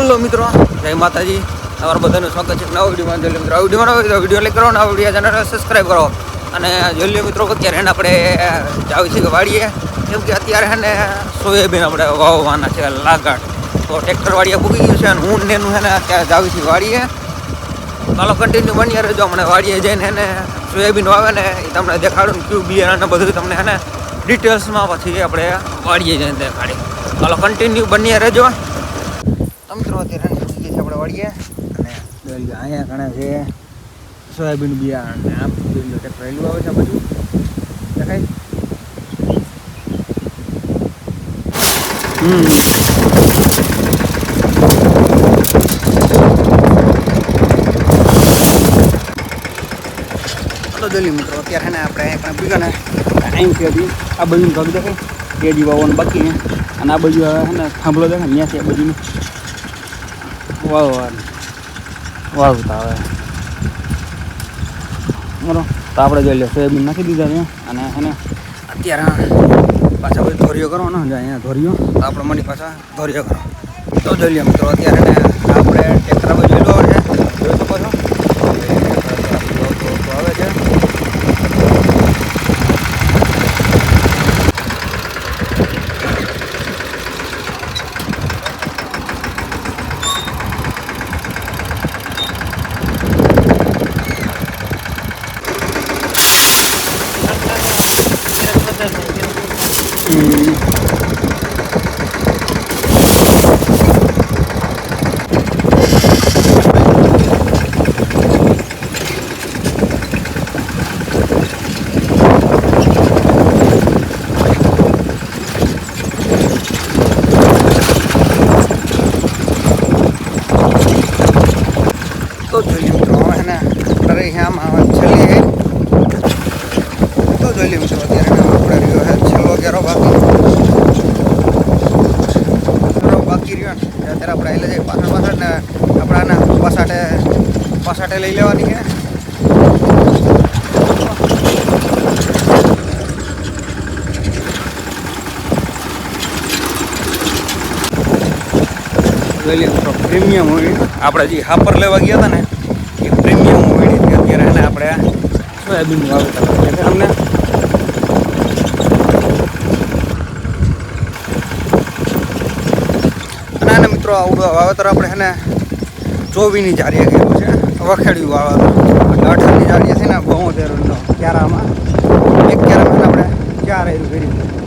Hello મિત્રો, જય માતાજી. તમારું બધાનું સ્વાગત છે નવા વિડીયોમાં. જો મિત્રો આ વિડીયો લાઈક કરો, આ વિડીયો ચેનલ સબસ્ક્રાઈબ કરો. અને જો મિત્રો અત્યારે એને આપણે જાવી છીએ વાડીએ, કેમ કે અત્યારે એને સોયાબીન આપણે વાવવાના છે લાગાટ. તો ટ્રેક્ટર વાડીએ પૂકી ગયું છે અને હું ને એનું એને અત્યારે જાવી છીએ વાડીએ. ચાલો કન્ટિન્યુ બની રહેજો. હમણાં વાડીએ જઈને એને સોયાબીન વાવે ને એ તમને દેખાડું કયું બિયારણ બધું તમને એને ડિટેલ્સમાં પછી આપણે વાડીએ જઈને દેખાડી. ચાલો કન્ટિન્યુ બની રહેજો. મિત્રો અત્યારે આપણે વાળીએ અને અહીંયા ઘણા છે સોયાબીન બિયારણ ને આમ ટ્રેક્ટર રેલું આવે છે આ બાજુ દેખાય. તો જલ્દી મિત્રો અત્યારે ને આપણે અહીંયા બીજાને અહીંથી હતી આ બાજુનું ભાગ દેખાય કેજી વાવવાનું બાકી છે અને આ બાજુ છે ને થાંભલો દેખાય ત્યાં છે આ બાજુનું વાવતા આવે બરાબર. તો આપણે જોઈ લે સોયાબીન નાખી દીધા છે અને એને અત્યારે પાછા બધું ધોરીઓ કરવાનો છે. અહીંયા ધોરીઓ તો આપણે મની પાછા ધોરીઓ કરો. તો જોઈ લે મિત્રો અત્યારે ને આપણે ટ્રેક્ટર જોઈ લો છે જોઈ શકો છો આવે છે. તો જોઈ મિત્રો એને અત્યારે આમાં છેલ્લી તો જોઈ મિત્રો અત્યારે આપણે રહ્યો છે છેલ્લો ઘેરો બાકી રહ્યો ને અત્યારે આપણે એટલે જઈએ પાછળ ને આપણાને પાછાટે લઈ લેવાની છે. પ્રીમિયમ હોય આપણે જે હાપર લેવા ગયા હતા ને એ પ્રીમિયમ હોય અત્યારે એને આપણે સોયાબીન વાવેતર અમને અને આને મિત્રો વાવેતર આપણે એને 24ની જારીએ કર્યું છે વખેડ્યું વાવેતર 18ની જારીએ છે ને 72 ક્યારામાં એક ક્યારામાં આપણે 4 કર્યું.